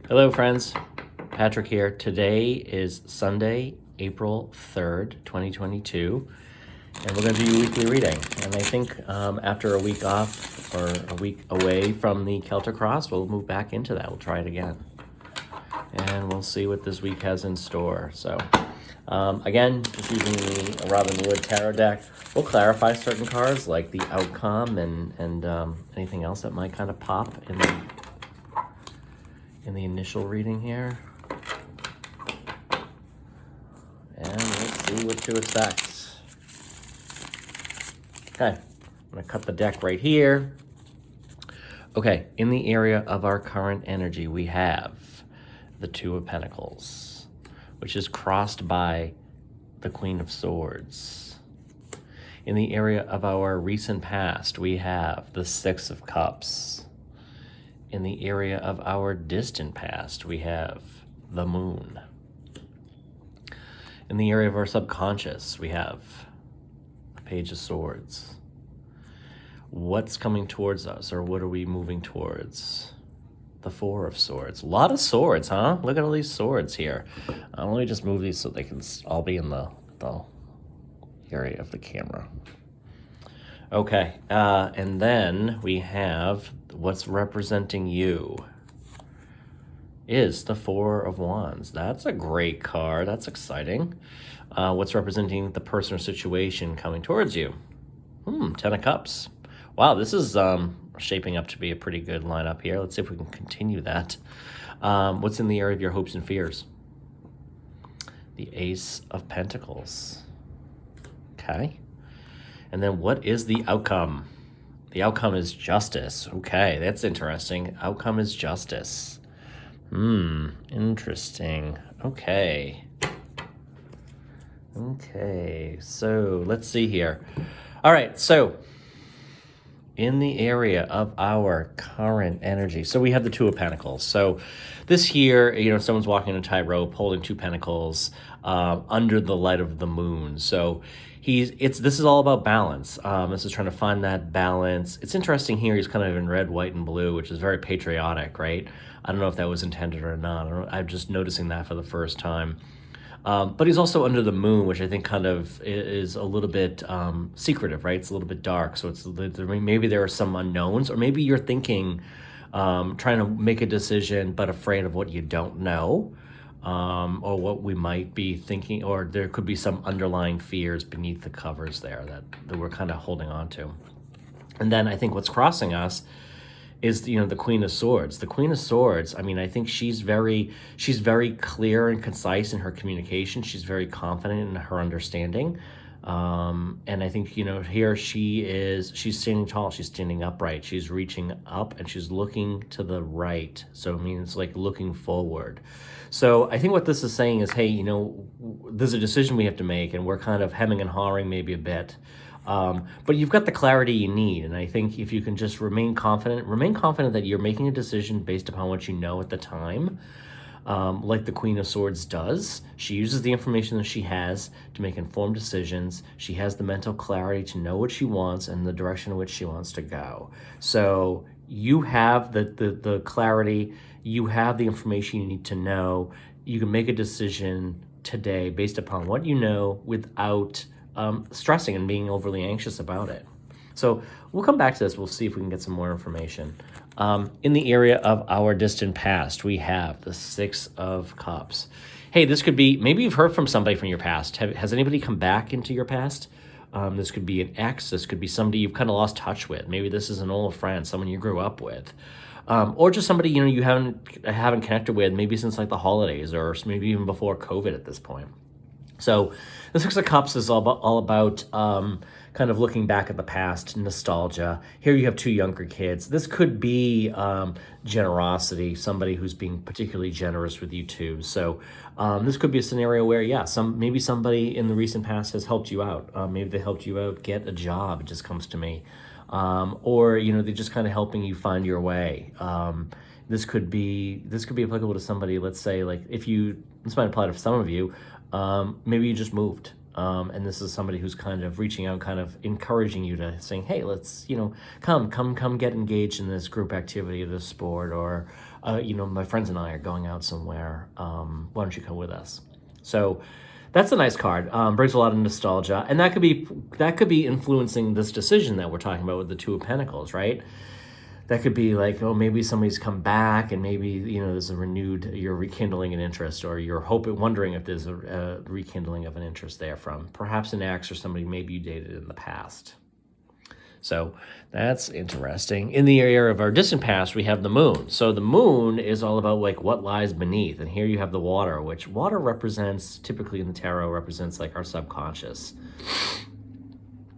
Hello, friends. Patrick here. Today is Sunday, April 3rd, 2022, and we're going to do weekly reading. And I think after a week off or a week away from the Celtic Cross, we'll move back into that. We'll try it again. And we'll see what this week has in store. So, again, just using the Robin Wood Tarot deck, we'll clarify certain cards like the outcome and anything else that might kind of pop in the initial reading here. And we'll see what to expect. Okay, I'm gonna cut the deck right here. Okay, in the area of our current energy, we have the Two of Pentacles, which is crossed by the Queen of Swords. In the area of our recent past, we have the Six of Cups. In the area of our distant past, we have the Moon. In the area of our subconscious, we have the Page of Swords. What's coming towards us, or what are we moving towards? The Four of Swords. A lot of swords, huh? Look at all these swords here. Let me just move these so they can all be in the area of the camera. Okay, and then we have what's representing you is the Four of Wands. That's a great card. That's exciting. What's representing the person or situation coming towards you? Ten of Cups. Wow, this is shaping up to be a pretty good lineup here. Let's see if we can continue that. What's in the area of your hopes and fears? The Ace of Pentacles. Okay. And then what is the outcome? The outcome is justice. Okay, that's interesting. Outcome is justice. Interesting. Okay. Okay, so let's see here. All right, so in the area of our current energy, so we have the Two of Pentacles. So this here, someone's walking a tightrope holding two pentacles under the light of the moon. So this is all about balance. This is trying to find that balance. It's interesting here, he's kind of in red, white, and blue, which is very patriotic, right? I don't know if that was intended or not. I'm just noticing that for the first time. But he's also under the moon, which I think kind of is a little bit secretive, right? It's a little bit dark. So maybe there are some unknowns, or maybe you're thinking, trying to make a decision, but afraid of what you don't know, or what we might be thinking, or there could be some underlying fears beneath the covers there that we're kind of holding on to. And then I think what's crossing us is the Queen of Swords. The Queen of Swords, I think she's very clear and concise in her communication. She's very confident in her understanding. And I think, here she's standing tall, she's standing upright, she's reaching up and she's looking to the right. So it means like looking forward. So I think what this is saying is, hey, there's a decision we have to make and we're kind of hemming and hawing maybe a bit. But you've got the clarity you need. And I think if you can just remain confident that you're making a decision based upon what you know at the time, like the Queen of Swords does. She uses the information that she has to make informed decisions. She has the mental clarity to know what she wants and the direction in which she wants to go. So you have the clarity, you have the information you need to know. You can make a decision today based upon what you know without stressing and being overly anxious about it. So we'll come back to this. We'll see if we can get some more information. In the area of our distant past, we have the Six of Cups. Hey, this could be, maybe you've heard from somebody from your past. Has anybody come back into your past? This could be an ex. This could be somebody you've kind of lost touch with. Maybe this is an old friend, someone you grew up with. Or just somebody, you haven't connected with maybe since like the holidays or maybe even before COVID at this point. So the Six of Cups is all about kind of looking back at the past, nostalgia. Here you have two younger kids. This could be generosity, somebody who's being particularly generous with you too. So this could be a scenario where, maybe somebody in the recent past has helped you out. Maybe they helped you out get a job, it just comes to me. Or, they're just kind of helping you find your way. This could be applicable to somebody, let's say, like this might apply to some of you, maybe you just moved. And this is somebody who's kind of reaching out, kind of encouraging you to saying, hey, let's, come get engaged in this group activity, this sport, or, my friends and I are going out somewhere. Why don't you come with us? So that's a nice card. Brings a lot of nostalgia, and that could be influencing this decision that we're talking about with the Two of Pentacles, right? That could be like, oh, maybe somebody's come back, and maybe there's you're rekindling an interest, or you're wondering if there's a rekindling of an interest there from perhaps an ex or somebody maybe you dated in the past. So that's interesting. In the area of our distant past, we have the moon. So the moon is all about like what lies beneath. And here you have the water, which water represents, typically in the tarot, represents like our subconscious.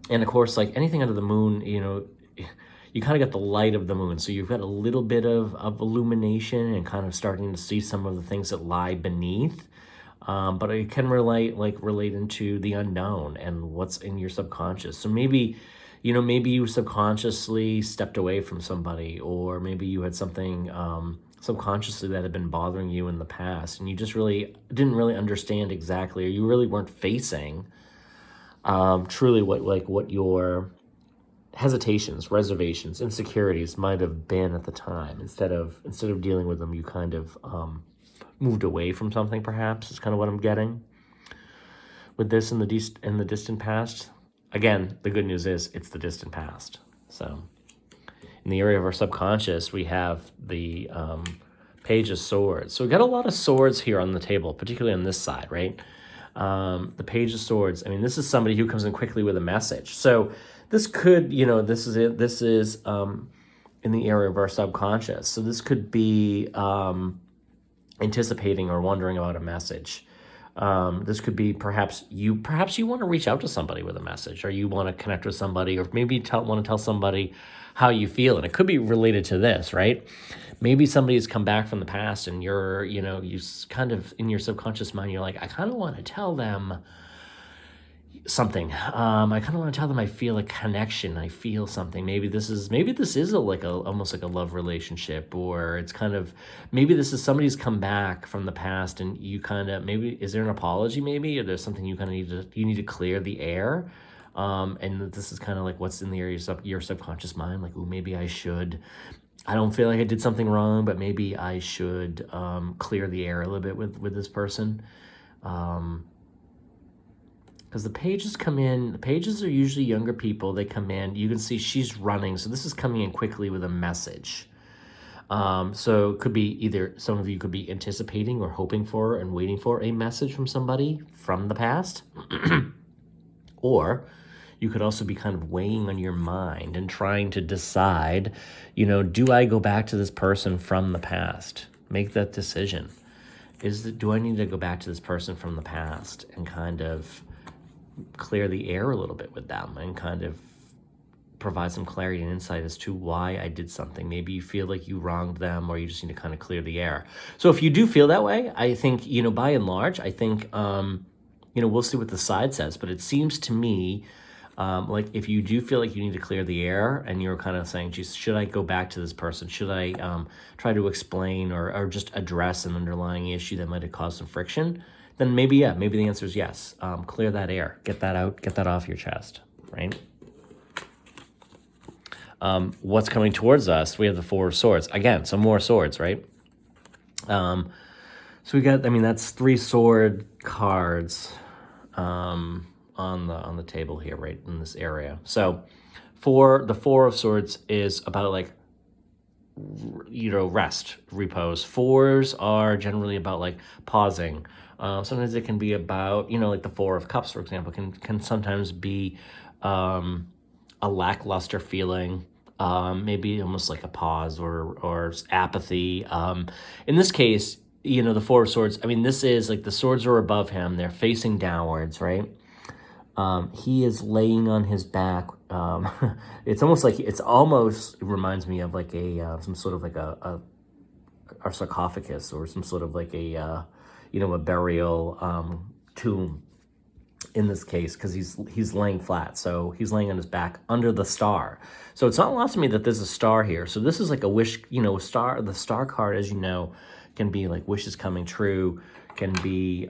And of course, like anything under the moon, you kind of get the light of the moon. So you've got a little bit of illumination and kind of starting to see some of the things that lie beneath. But it can relate into the unknown and what's in your subconscious. So maybe you subconsciously stepped away from somebody, or maybe you had something subconsciously that had been bothering you in the past, and you just didn't really understand exactly, or you really weren't facing truly what your hesitations, reservations, insecurities might have been at the time. Instead of dealing with them, you kind of moved away from something. Perhaps is kind of what I'm getting with this in the distant past. Again, the good news is it's the distant past. So in the area of our subconscious, we have the Page of Swords. So we've got a lot of swords here on the table, particularly on this side, right? The Page of Swords. I mean, this is somebody who comes in quickly with a message. So this could, this is it. This is in the area of our subconscious. So this could be anticipating or wondering about a message. This could be perhaps you want to reach out to somebody with a message, or you want to connect with somebody, or maybe want to tell somebody how you feel. And it could be related to this, right? Maybe somebody's come back from the past, and you're, you kind of in your subconscious mind, you're like, I kind of want to tell them something. I kind of want to tell them I feel a connection. I feel something. Maybe this is almost like a love relationship, or it's kind of, maybe this is somebody's come back from the past, and you kind of, maybe, is there an apology maybe, or there's something you kind of need to clear the air. And this is kind of like what's in the area of your subconscious mind. Like, oh, maybe I don't feel like I did something wrong, but maybe I should clear the air a little bit with this person. Because the pages come in, the pages are usually younger people. They come in, you can see she's running. So this is coming in quickly with a message. So it could be either some of you could be anticipating or hoping for and waiting for a message from somebody from the past. Or you could also be kind of weighing on your mind and trying to decide, do I go back to this person from the past? Make that decision. Do I need to go back to this person from the past and kind of clear the air a little bit with them and kind of provide some clarity and insight as to why I did something? Maybe you feel like you wronged them, or you just need to kind of clear the air. So if you do feel that way, I think, by and large, I think, we'll see what the side says, but it seems to me like if you do feel like you need to clear the air and you're kind of saying, geez, should I go back to this person? Should I try to explain or just address an underlying issue that might have caused some friction? Then maybe the answer is yes. Clear that air, get that out, get that off your chest, right? What's coming towards us? We have the Four of Swords. Again, some more swords, right? So we got, that's 3 sword cards on the table here, right in this area. So the Four of Swords is about like, rest, repose. Fours are generally about like pausing. Sometimes it can be about, like the Four of Cups, for example, can sometimes be a lackluster feeling, maybe almost like a pause or apathy. In this case, the Four of Swords, this is like the swords are above him. They're facing downwards, right? He is laying on his back. It reminds me of like some sort of like a sarcophagus, or some sort of like a burial tomb in this case, because he's laying flat. So he's laying on his back under the star. So it's not lost to me that there's a star here. So this is like a wish, star. The star card, as you know, can be like wishes coming true, can be,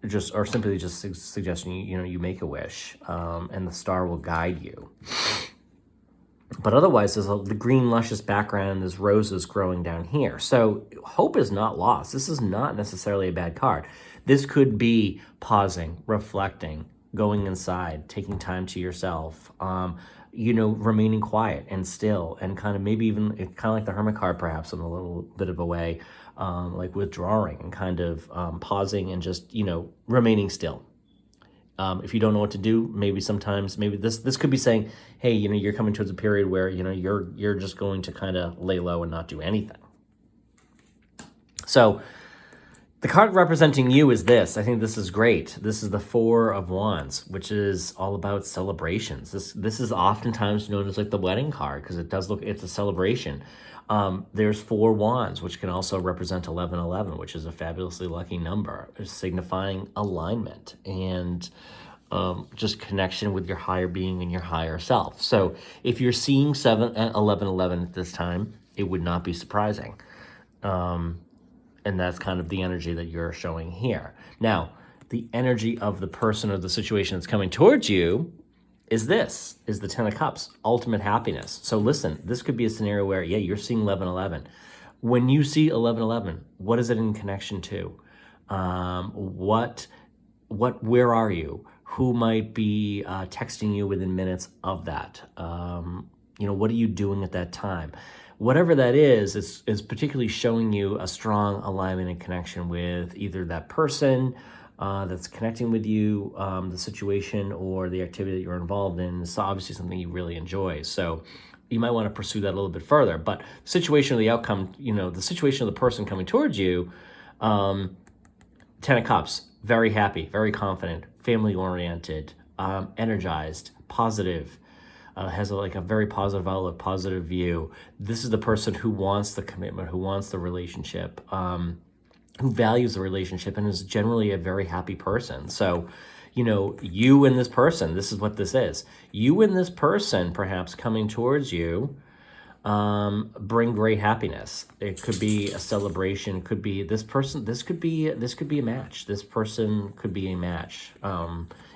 just or simply just suggesting you make a wish, and the star will guide you. But otherwise, there's the green luscious background and there's roses growing down here. So hope is not lost. This is not necessarily a bad card. This could be pausing, reflecting, going inside, taking time to yourself, remaining quiet and still, and kind of maybe even kind of like the Hermit card, perhaps in a little bit of a way, like withdrawing and kind of pausing and just, remaining still. If you don't know what to do, maybe this could be saying, hey, you're coming towards a period where, you're just going to kind of lay low and not do anything. So the card representing you is this. I think this is great. This is the Four of Wands, which is all about celebrations. This is oftentimes known as like the wedding card because it's a celebration. There's 4 wands, which can also represent 1111, which is a fabulously lucky number, signifying alignment and just connection with your higher being and your higher self. So if you're seeing 1111 at this time, it would not be surprising. And that's kind of the energy that you're showing here. Now, the energy of the person or the situation that's coming towards you is the Ten of Cups, ultimate happiness. So listen, this could be a scenario where, you're seeing 1111. When you see 1111, what is it in connection to? Where are you? Who might be texting you within minutes of that? What are you doing at that time? Whatever that is particularly showing you a strong alignment and connection with either that person that's connecting with you, the situation or the activity that you're involved in. It's obviously something you really enjoy. So you might want to pursue that a little bit further. But the situation or the outcome, the situation of the person coming towards you, Ten of Cups, very happy, very confident, family-oriented, energized, positive, has a very positive outlook, positive view. This is the person who wants the commitment, who wants the relationship, who values the relationship, and is generally a very happy person. So, you and this person, this is what this is. You and this person, perhaps coming towards you, bring great happiness. It could be a celebration. It could be this person. This could be a match. This person could be a match.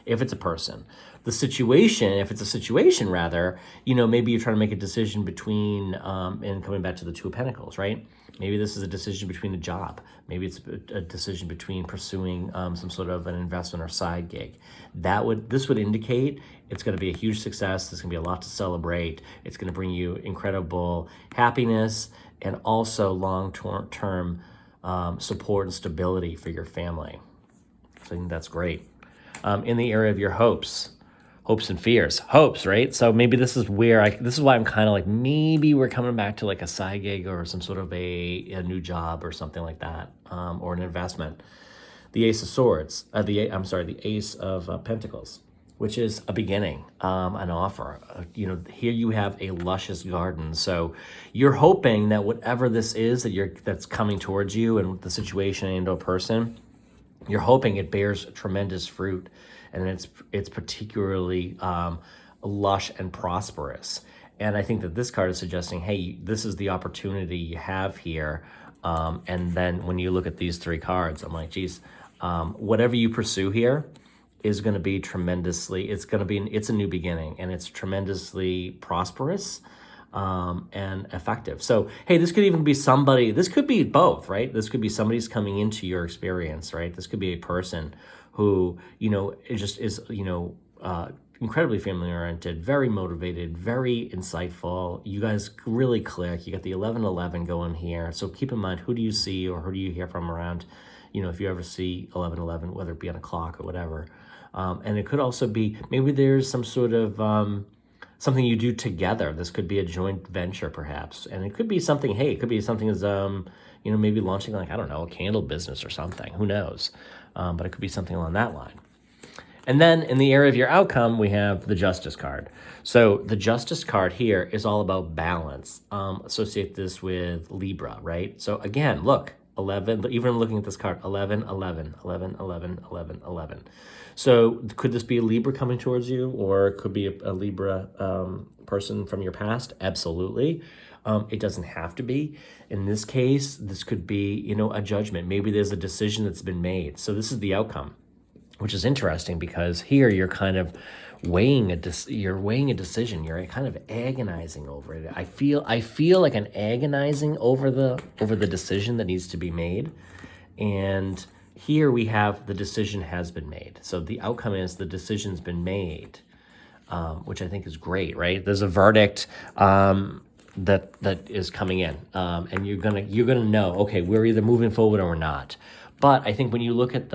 If it's a person, if it's a situation rather, maybe you're trying to make a decision between, and coming back to the Two of Pentacles, right? Maybe this is a decision between a job. Maybe it's a decision between pursuing some sort of an investment or side gig. This would indicate it's going to be a huge success. There's going to be a lot to celebrate. It's going to bring you incredible happiness and also long-term support and stability for your family. So I think that's great. In the area of your hopes and fears. Hopes, right? So maybe this is why I'm kind of like, maybe we're coming back to like a side gig or some sort of a new job or something like that, or an investment. The Ace of Swords, the Ace of Pentacles, which is a beginning, an offer. Here you have a luscious garden. So you're hoping that whatever this is that's coming towards you and the situation and a person, you're hoping it bears tremendous fruit, and it's particularly lush and prosperous. And I think that this card is suggesting, hey, this is the opportunity you have here. And then when you look at these 3 cards, I'm like, geez, whatever you pursue here is going to be it's a new beginning, and it's tremendously prosperous. And effective. So, hey, this could even be this could be both, right? This could be somebody's coming into your experience, right? This could be a person who, is incredibly family-oriented, very motivated, very insightful. You guys really click. You got the 1111 going here. So keep in mind, who do you see or who do you hear from around, if you ever see 1111, whether it be on a clock or whatever. And it could also be, maybe there's some sort of, something you do together. This could be a joint venture, perhaps. And it could be something, as, maybe launching, like, I don't know, a candle business or something. Who knows? But it could be something along that line. And then in the area of your outcome, we have the Justice card. So the Justice card here is all about balance. Associate this with Libra, right? So again, look, 11, even looking at this card, 11, 11, 11, 11, 11, 11. So could this be a Libra coming towards you, or it could be a Libra person from your past? Absolutely. It doesn't have to be. In this case, this could be, a judgment. Maybe there's a decision that's been made. So this is the outcome. which is interesting because here you're kind of weighing you're weighing a decision. You're kind of agonizing over it. I feel like an agonizing over the decision that needs to be made. And here we have the decision has been made. So the outcome is the decision's been made, which I think is great, right? There's a verdict that is coming in, and you're gonna know, okay, we're either moving forward or we're not. But I think when you look at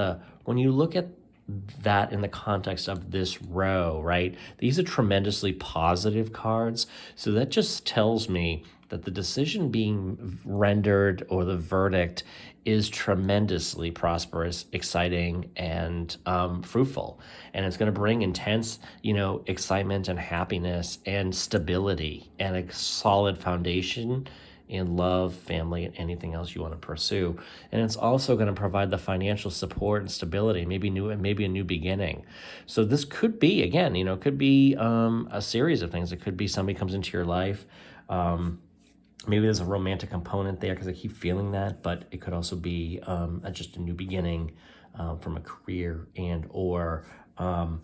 that in the context of this row, right? These are tremendously positive cards. So that just tells me that the decision being rendered or the verdict is tremendously prosperous, exciting, and fruitful. And it's going to bring intense, excitement and happiness and stability and a solid foundation in love, family, and anything else you want to pursue. And it's also going to provide the financial support and stability, maybe a new beginning. So this could be, again, could be a series of things. It could be somebody comes into your life. Maybe there's a romantic component there because I keep feeling that, but it could also be just a new beginning from a career or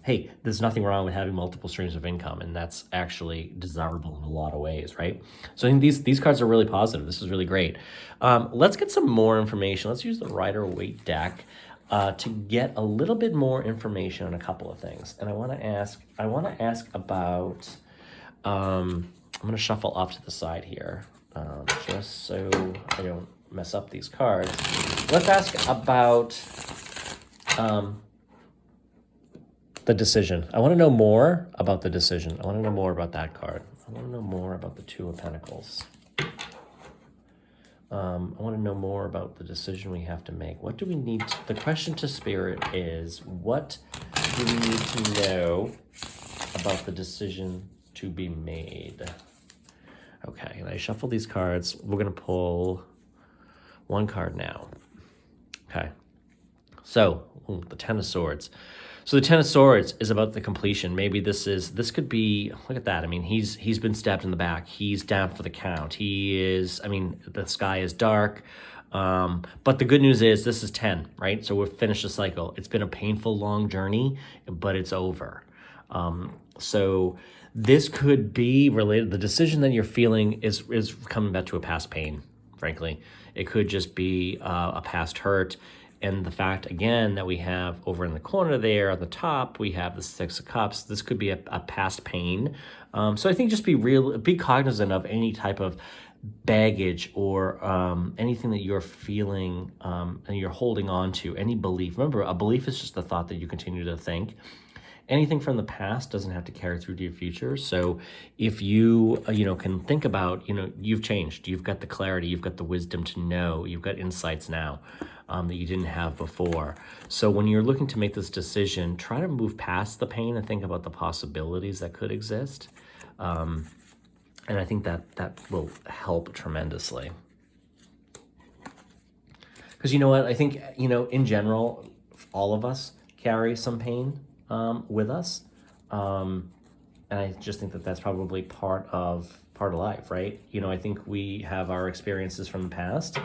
hey, there's nothing wrong with having multiple streams of income, and that's actually desirable in a lot of ways, right? So I think these cards are really positive. This is really great. Let's get some more information. Let's use the Rider-Waite deck to get a little bit more information on a couple of things. And I want to ask about, I'm going to shuffle off to the side here, just so I don't mess up these cards. Let's ask about the decision. I want to know more about the decision. I want to know more about that card. I want to know more about the Two of Pentacles. I want to know more about the decision we have to make. What do we need? The question to Spirit is, what do we need to know about the decision to be made? Okay, and I shuffle these cards. We're going to pull one card now. Okay. So, the Ten of Swords. So the Ten of Swords is about the completion. Maybe this could be, look at that. I mean, he's been stabbed in the back. He's down for the count. The sky is dark. But the good news is this is 10, right? So we've finished the cycle. It's been a painful, long journey, but it's over. So this could be related. The decision that you're feeling is coming back to a past pain, frankly. It could just be a past hurt. And the fact, again, that we have over in the corner there at the top, we have the Six of Cups. This could be a past pain. So I think just be cognizant of any type of baggage or anything that you're feeling and you're holding on to, any belief. Remember, a belief is just a thought that you continue to think. Anything from the past doesn't have to carry through to your future. So if you, can think about, you've changed, you've got the clarity, you've got the wisdom to know, you've got insights now that you didn't have before. So when you're looking to make this decision, try to move past the pain and think about the possibilities that could exist. And I think that will help tremendously. Because you know what? I think, in general, all of us carry some pain with us. And I just think that that's probably part of life, right? I think we have our experiences from the past,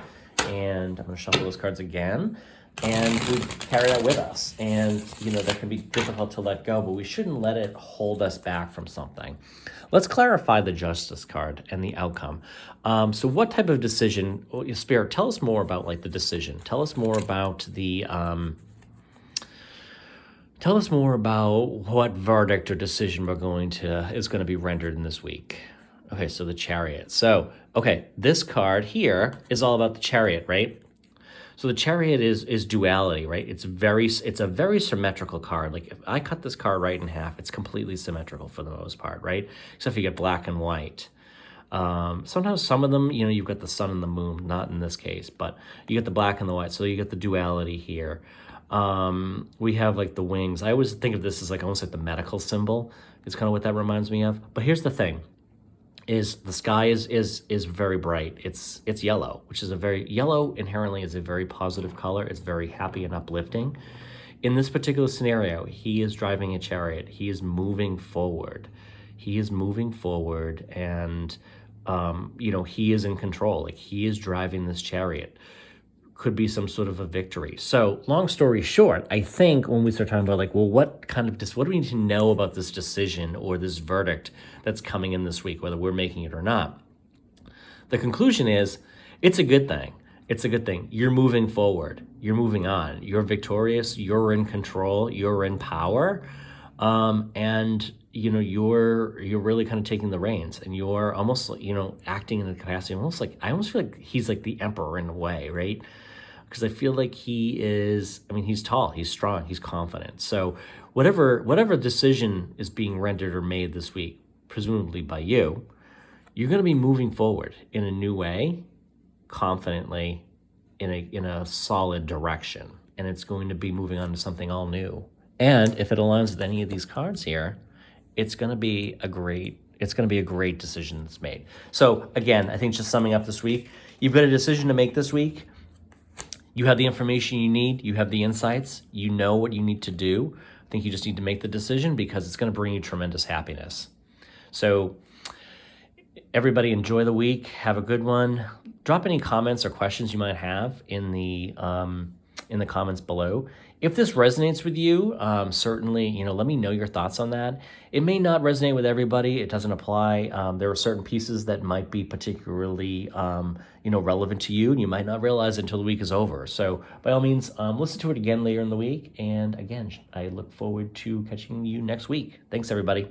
and I'm going to shuffle those cards again, and we carry that with us. And, that can be difficult to let go, but we shouldn't let it hold us back from something. Let's clarify the Justice card and the outcome. So what type of decision, Spirit, tell us more about the decision. Tell us more about Tell us more about what verdict or decision is going to be rendered in this week. Okay, so the Chariot. So, okay, this card here is all about the Chariot, right? So the Chariot is duality, right? It's a very symmetrical card. Like if I cut this card right in half, it's completely symmetrical for the most part, right? Except for you get black and white. Sometimes some of them, you've got the sun and the moon, not in this case, but you get the black and the white. So you get the duality here. We have the wings. I always think of this as almost like the medical symbol. It's kind of what that reminds me of. But here's the thing, is the sky is very bright. It's yellow, which is yellow inherently is a very positive color. It's very happy and uplifting. In this particular scenario, he is driving a chariot. He is moving forward. And, he is in control. He is driving this chariot. could be some sort of a victory. So long story short, I think when we start talking about like, well, what do we need to know about this decision or this verdict that's coming in this week, whether we're making it or not? The conclusion is it's a good thing. It's a good thing. You're moving forward. You're moving on. You're victorious. You're in control. You're in power. And you're really kind of taking the reins, and you're almost, acting in a capacity almost like, I almost feel like he's like the emperor in a way, right? Because I feel like he's tall, he's strong, he's confident. So whatever decision is being rendered or made this week, presumably by you, you're going to be moving forward in a new way, confidently, in a solid direction, and it's going to be moving on to something all new. And if it aligns with any of these cards here, it's going to be a great decision that's made. So again, I think just summing up this week, you've got a decision to make this week. You have the information you need. You have the insights. You know what you need to do. I think you just need to make the decision because it's going to bring you tremendous happiness. So everybody enjoy the week. Have a good one. Drop any comments or questions you might have in the comments below. If this resonates with you, certainly, let me know your thoughts on that. It may not resonate with everybody. It doesn't apply. There are certain pieces that might be particularly, relevant to you, and you might not realize it until the week is over. So by all means, listen to it again later in the week. And again, I look forward to catching you next week. Thanks, everybody.